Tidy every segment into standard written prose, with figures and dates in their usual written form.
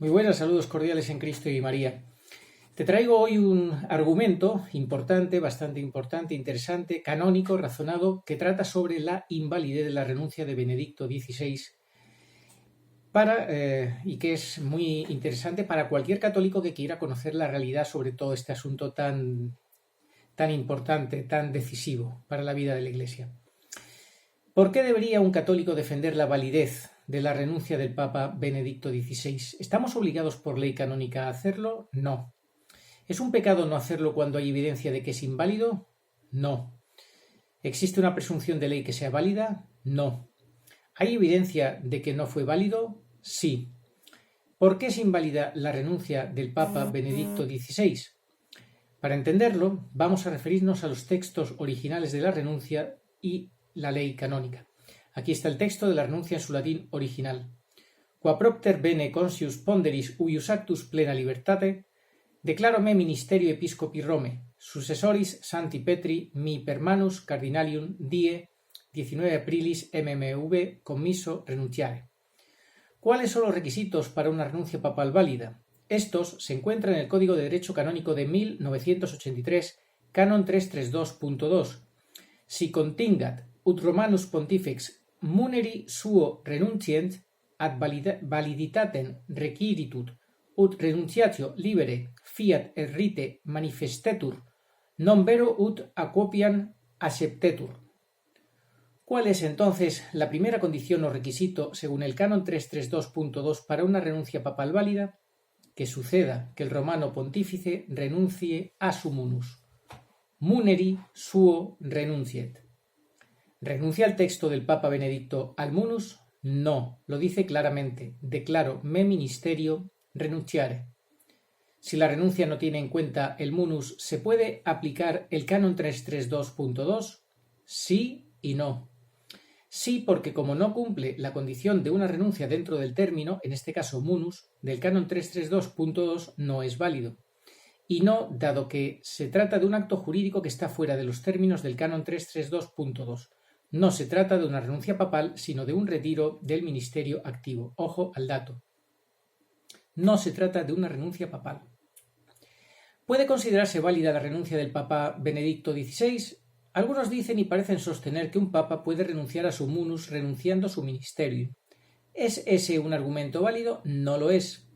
Muy buenas, saludos cordiales en Cristo y María. Te traigo hoy un argumento importante, bastante importante, interesante, canónico, razonado, que trata sobre la invalidez de la renuncia de Benedicto XVI y que es muy interesante para cualquier católico que quiera conocer la realidad sobre todo este asunto tan importante, tan decisivo para la vida de la Iglesia. ¿Por qué debería un católico defender la validez de la renuncia del Papa Benedicto XVI? ¿Estamos obligados por ley canónica a hacerlo? No. ¿Es un pecado no hacerlo cuando hay evidencia de que es inválido? No. ¿Existe una presunción de ley que sea válida? No. ¿Hay evidencia de que no fue válido? Sí. ¿Por qué es inválida la renuncia del Papa Benedicto XVI? Para entenderlo, vamos a referirnos a los textos originales de la renuncia y la ley canónica. Aquí está el texto de la renuncia en su latín original. Qua propter bene conscius ponderis uius actus plena libertate, declaro me ministerio episcopi Rome, successoris Sancti Petri mi per manus cardinalium die 19 aprilis mmv commisso renunciare. ¿Cuáles son los requisitos para una renuncia papal válida? Estos se encuentran en el Código de Derecho Canónico de 1983, Canon 332.2. Si contingat ut Romanus Pontifex muneri suo renuncient ad validitatem requiritut ut renunciatio libere fiat et rite manifestetur non vero ut aquopiam acceptetur. ¿Cuál es entonces la primera condición o requisito según el Canon 332.2 para una renuncia papal válida? Que suceda que el romano pontífice renuncie a su munus. Muneri suo renunciet. ¿Renuncia el texto del Papa Benedicto al munus? No, lo dice claramente. Declaro me ministerio renunciare. Si la renuncia no tiene en cuenta el munus, ¿se puede aplicar el Canon 332.2? Sí y no. Sí, porque como no cumple la condición de una renuncia dentro del término, en este caso munus, del Canon 332.2 no es válido. Y no, dado que se trata de un acto jurídico que está fuera de los términos del Canon 332.2. No se trata de una renuncia papal, sino de un retiro del ministerio activo. Ojo al dato. No se trata de una renuncia papal. ¿Puede considerarse válida la renuncia del Papa Benedicto XVI? Algunos dicen y parecen sostener que un papa puede renunciar a su munus renunciando a su ministerio. ¿Es ese un argumento válido? No lo es,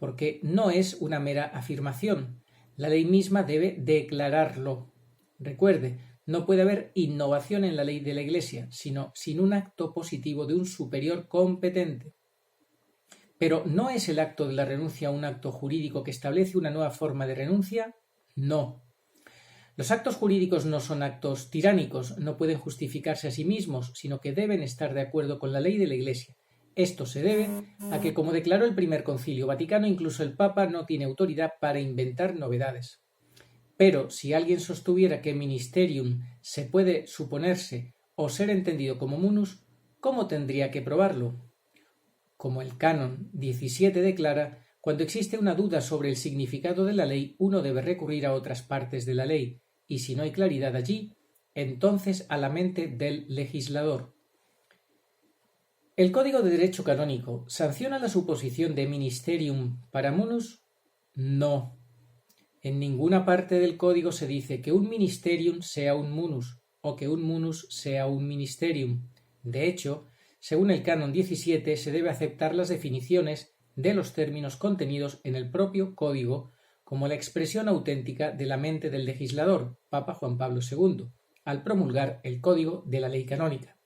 porque no es una mera afirmación. La ley misma debe declararlo. Recuerde, no puede haber innovación en la ley de la Iglesia, sino sin un acto positivo de un superior competente. ¿Pero no es el acto de la renuncia un acto jurídico que establece una nueva forma de renuncia? No. Los actos jurídicos no son actos tiránicos, no pueden justificarse a sí mismos, sino que deben estar de acuerdo con la ley de la Iglesia. Esto se debe a que, como declaró el Primer Concilio Vaticano, incluso el Papa no tiene autoridad para inventar novedades. Pero si alguien sostuviera que ministerium se puede suponerse o ser entendido como munus, ¿cómo tendría que probarlo? Como el Canon 17 declara, cuando existe una duda sobre el significado de la ley, uno debe recurrir a otras partes de la ley, y si no hay claridad allí, entonces a la mente del legislador. ¿El Código de Derecho Canónico sanciona la suposición de ministerium para munus? No. En ninguna parte del código se dice que un ministerium sea un munus o que un munus sea un ministerium. De hecho, según el Canon 17, se debe aceptar las definiciones de los términos contenidos en el propio código como la expresión auténtica de la mente del legislador, Papa Juan Pablo II, al promulgar el Código de la Ley Canónica.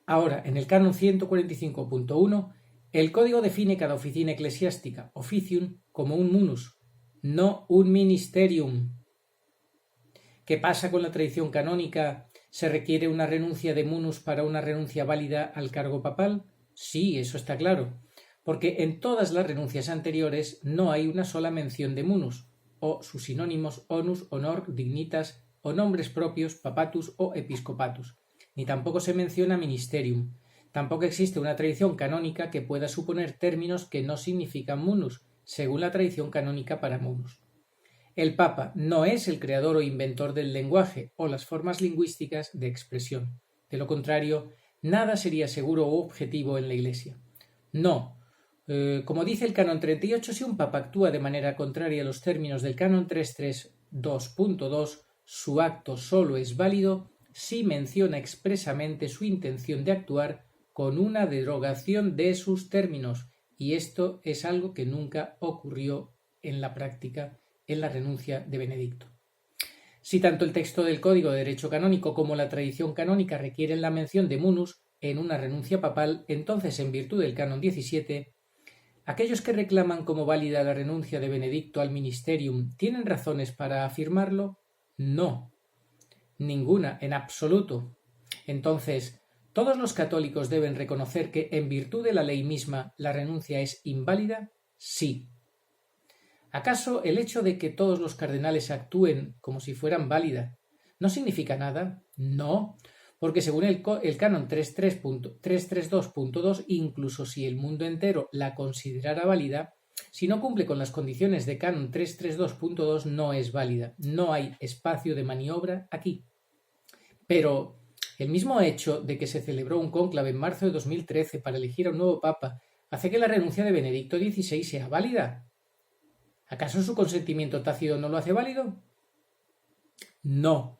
Ahora, en el Canon 145.1, el código define cada oficina eclesiástica, officium, como un munus, no un ministerium. ¿Qué pasa con la tradición canónica? ¿Se requiere una renuncia de munus para una renuncia válida al cargo papal? Sí, eso está claro, porque en todas las renuncias anteriores no hay una sola mención de munus, o sus sinónimos onus, honor, dignitas, o nombres propios, papatus o episcopatus, ni tampoco se menciona ministerium. Tampoco existe una tradición canónica que pueda suponer términos que no significan munus, según la tradición canónica para munus. El Papa no es el creador o inventor del lenguaje o las formas lingüísticas de expresión. De lo contrario, nada sería seguro o objetivo en la Iglesia. No, Como dice el canon 38, si un papa actúa de manera contraria a los términos del canon 332.2, su acto solo es válido si menciona expresamente su intención de actuar con una derogación de sus términos, y esto es algo que nunca ocurrió en la práctica en la renuncia de Benedicto. Si tanto el texto del Código de Derecho Canónico como la tradición canónica requieren la mención de munus en una renuncia papal, entonces, en virtud del canon 17, ¿aquellos que reclaman como válida la renuncia de Benedicto al ministerium tienen razones para afirmarlo? No, ninguna, en absoluto. Entonces, ¿todos los católicos deben reconocer que, en virtud de la ley misma, la renuncia es inválida? Sí. ¿Acaso el hecho de que todos los cardenales actúen como si fueran válida no significa nada? No, porque según el canon 332.2, incluso si el mundo entero la considerara válida, si no cumple con las condiciones de canon 332.2 no es válida. No hay espacio de maniobra aquí. Pero el mismo hecho de que se celebró un cónclave en marzo de 2013 para elegir a un nuevo papa hace que la renuncia de Benedicto XVI sea válida. ¿Acaso su consentimiento tácito no lo hace válido? No,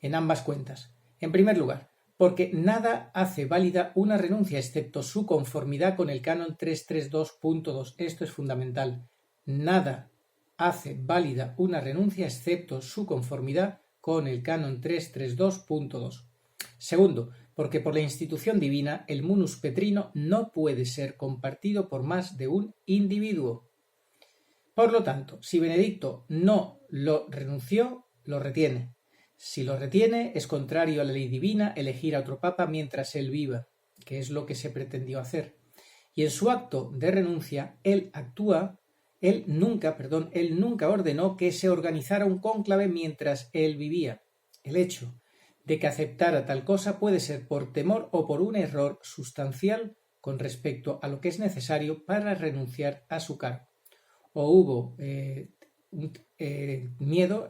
en ambas cuentas. En primer lugar, porque nada hace válida una renuncia excepto su conformidad con el canon 332.2. Esto es fundamental. Nada hace válida una renuncia excepto su conformidad con el canon 332.2. Segundo, porque por la institución divina el munus petrino no puede ser compartido por más de un individuo. Por lo tanto, si Benedicto no lo renunció, lo retiene. Si lo retiene, es contrario a la ley divina elegir a otro papa mientras él viva, que es lo que se pretendió hacer. Y en su acto de renuncia, él nunca ordenó que se organizara un cónclave mientras él vivía. El hecho de que aceptara tal cosa puede ser por temor o por un error sustancial con respecto a lo que es necesario para renunciar a su cargo. O hubo miedo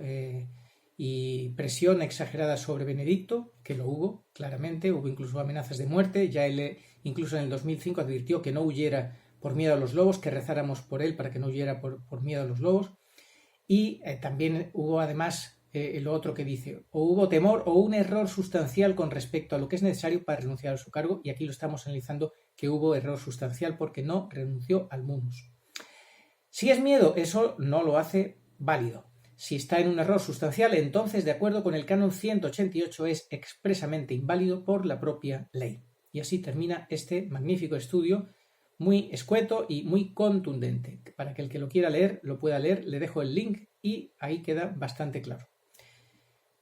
y presión exagerada sobre Benedicto, que lo hubo, claramente, hubo incluso amenazas de muerte, ya él incluso en el 2005 advirtió que no huyera por miedo a los lobos, que rezáramos por él para que no huyera por miedo a los lobos, y también hubo además lo otro que dice, o hubo temor o un error sustancial con respecto a lo que es necesario para renunciar a su cargo, y aquí lo estamos analizando que hubo error sustancial porque no renunció al munus. Si es miedo, eso no lo hace válido. Si está en un error sustancial, entonces, de acuerdo con el canon 188, es expresamente inválido por la propia ley. Y así termina este magnífico estudio, muy escueto y muy contundente. Para que el que lo quiera leer, lo pueda leer, le dejo el link y ahí queda bastante claro.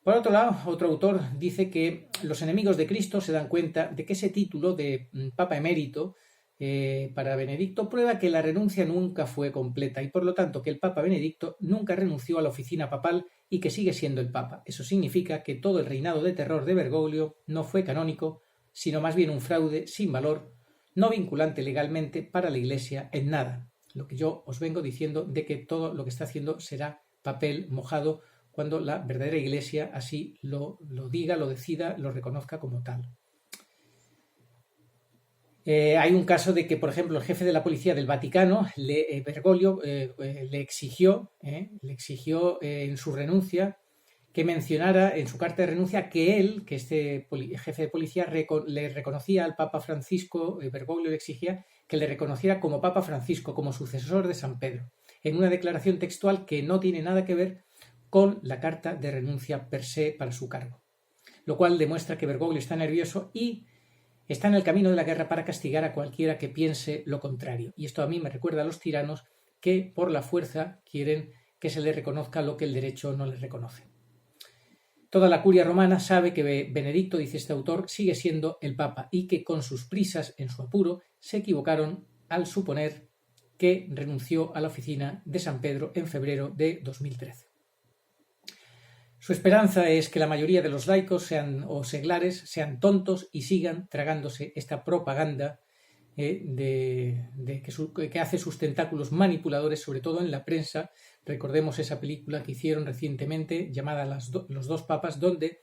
Por otro lado, otro autor dice que los enemigos de Cristo se dan cuenta de que ese título de Papa Emérito para Benedicto prueba que la renuncia nunca fue completa y por lo tanto que el Papa Benedicto nunca renunció a la oficina papal y que sigue siendo el Papa. Eso significa que todo el reinado de terror de Bergoglio no fue canónico, sino más bien un fraude sin valor, no vinculante legalmente para la Iglesia en nada. Lo que yo os vengo diciendo de que todo lo que está haciendo será papel mojado cuando la verdadera Iglesia así lo diga, lo decida, lo reconozca como tal. Hay un caso de que, por ejemplo, el jefe de la policía del Vaticano, Bergoglio, le exigió en su renuncia que mencionara en su carta de renuncia que él, que este jefe de policía, le reconocía al Papa Francisco, Bergoglio le exigía que le reconociera como Papa Francisco, como sucesor de San Pedro, en una declaración textual que no tiene nada que ver con la carta de renuncia per se para su cargo, lo cual demuestra que Bergoglio está nervioso y está en el camino de la guerra para castigar a cualquiera que piense lo contrario. Y esto a mí me recuerda a los tiranos que por la fuerza quieren que se les reconozca lo que el derecho no les reconoce. Toda la curia romana sabe que Benedicto, dice este autor, sigue siendo el Papa y que con sus prisas, en su apuro, se equivocaron al suponer que renunció a la oficina de San Pedro en febrero de 2013. Su esperanza es que la mayoría de los laicos o seglares sean tontos y sigan tragándose esta propaganda que hace sus tentáculos manipuladores, sobre todo en la prensa. Recordemos esa película que hicieron recientemente llamada Los dos papas, donde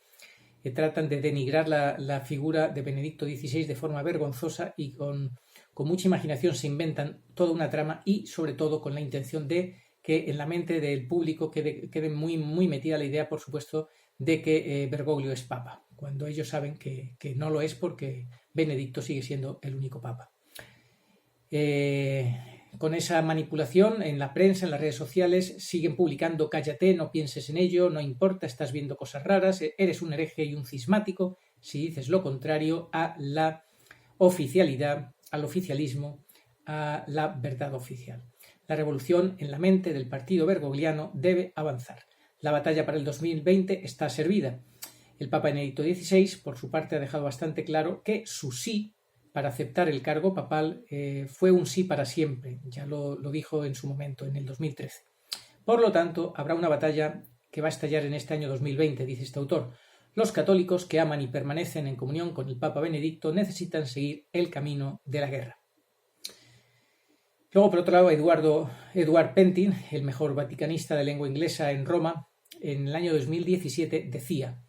tratan de denigrar la figura de Benedicto XVI de forma vergonzosa y con con mucha imaginación se inventan toda una trama y sobre todo con la intención de que en la mente del público quede muy, muy metida la idea, por supuesto, de que Bergoglio es papa, cuando ellos saben que no lo es porque Benedicto sigue siendo el único papa. Con esa manipulación en la prensa, en las redes sociales, siguen publicando cállate, no pienses en ello, no importa, estás viendo cosas raras, eres un hereje y un cismático si dices lo contrario a la oficialidad, al oficialismo, a la verdad oficial. La revolución en la mente del partido bergogliano debe avanzar. La batalla para el 2020 está servida. El Papa Benedicto XVI, por su parte, ha dejado bastante claro que su sí para aceptar el cargo papal fue un sí para siempre. Ya lo dijo en su momento, en el 2013. Por lo tanto, habrá una batalla que va a estallar en este año 2020, dice este autor. Los católicos que aman y permanecen en comunión con el Papa Benedicto necesitan seguir el camino de la guerra. Luego, por otro lado, Edward Pentin, el mejor vaticanista de lengua inglesa en Roma, en el año 2017 decía: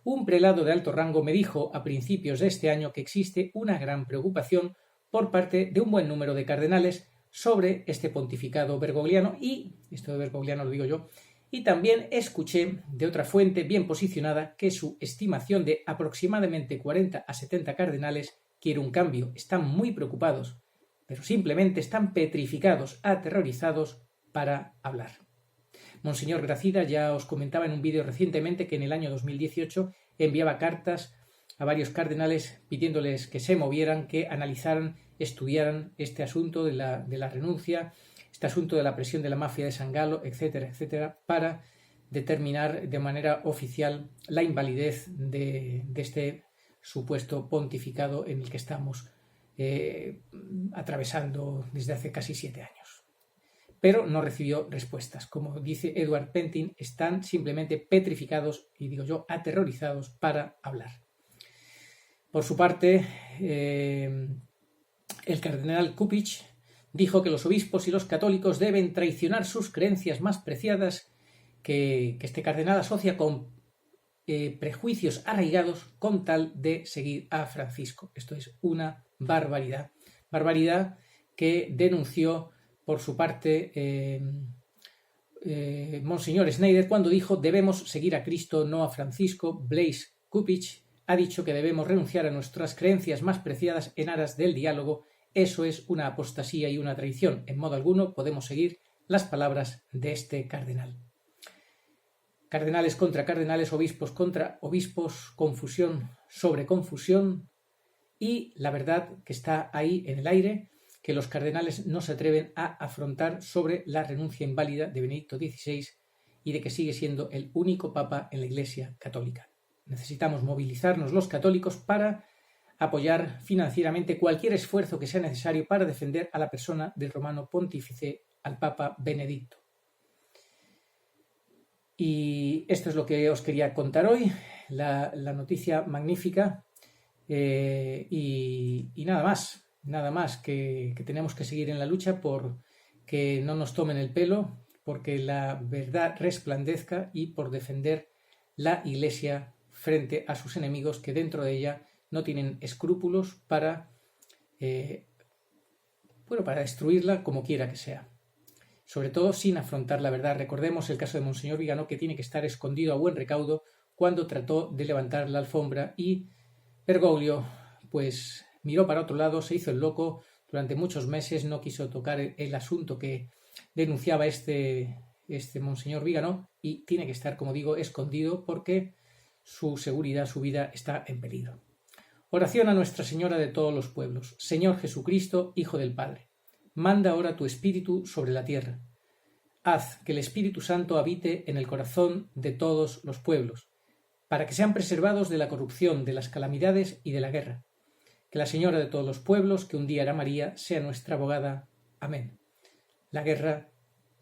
un prelado de alto rango me dijo a principios de este año que existe una gran preocupación por parte de un buen número de cardenales sobre este pontificado bergogliano y, esto de bergogliano lo digo yo, y también escuché de otra fuente bien posicionada que su estimación de aproximadamente 40 a 70 cardenales quiere un cambio. Están muy preocupados, pero simplemente están petrificados, aterrorizados para hablar. Monseñor Gracida ya os comentaba en un vídeo recientemente que en el año 2018 enviaba cartas a varios cardenales pidiéndoles que se movieran, que analizaran, estudiaran este asunto de la renuncia, este asunto de la presión de la mafia de San Galo, etcétera, etcétera, para determinar de manera oficial la invalidez de este supuesto pontificado en el que estamos atravesando desde hace casi 7 años. Pero no recibió respuestas. Como dice Edward Pentin, están simplemente petrificados y, digo yo, aterrorizados para hablar. Por su parte, el cardenal Cupich dijo que los obispos y los católicos deben traicionar sus creencias más preciadas, que este cardenal asocia con prejuicios arraigados con tal de seguir a Francisco. Esto es una barbaridad. Barbaridad que denunció por su parte Monseñor Schneider cuando dijo debemos seguir a Cristo, no a Francisco. Blaise Cupich ha dicho que debemos renunciar a nuestras creencias más preciadas en aras del diálogo. Eso es una apostasía y una traición. En modo alguno podemos seguir las palabras de este cardenal. Cardenales contra cardenales, obispos contra obispos, confusión sobre confusión y la verdad que está ahí en el aire, que los cardenales no se atreven a afrontar sobre la renuncia inválida de Benedicto XVI y de que sigue siendo el único papa en la Iglesia católica. Necesitamos movilizarnos los católicos para apoyar financieramente cualquier esfuerzo que sea necesario para defender a la persona del romano pontífice, al Papa Benedicto. Y esto es lo que os quería contar hoy, la noticia magnífica y nada más que tenemos que seguir en la lucha por que no nos tomen el pelo, porque la verdad resplandezca y por defender la Iglesia frente a sus enemigos que dentro de ella no tienen escrúpulos para destruirla como quiera que sea. Sobre todo sin afrontar la verdad. Recordemos el caso de Monseñor Vigano, que tiene que estar escondido a buen recaudo cuando trató de levantar la alfombra y Bergoglio pues miró para otro lado, se hizo el loco durante muchos meses, no quiso tocar el asunto que denunciaba este Monseñor Vigano y tiene que estar, como digo, escondido porque su seguridad, su vida está en peligro. Oración a Nuestra Señora de todos los pueblos. Señor Jesucristo, Hijo del Padre, manda ahora tu Espíritu sobre la tierra. Haz que el Espíritu Santo habite en el corazón de todos los pueblos, para que sean preservados de la corrupción, de las calamidades y de la guerra. Que la Señora de todos los pueblos, que un día era María, sea nuestra abogada. Amén. La guerra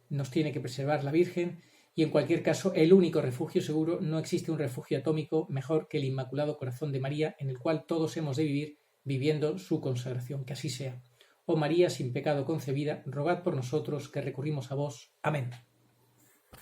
nos tiene que preservar la Virgen y, en cualquier caso, el único refugio seguro. No existe un refugio atómico mejor que el Inmaculado Corazón de María, en el cual todos hemos de vivir viviendo su consagración. Que así sea. Oh María, sin pecado concebida, rogad por nosotros que recurrimos a vos. Amén.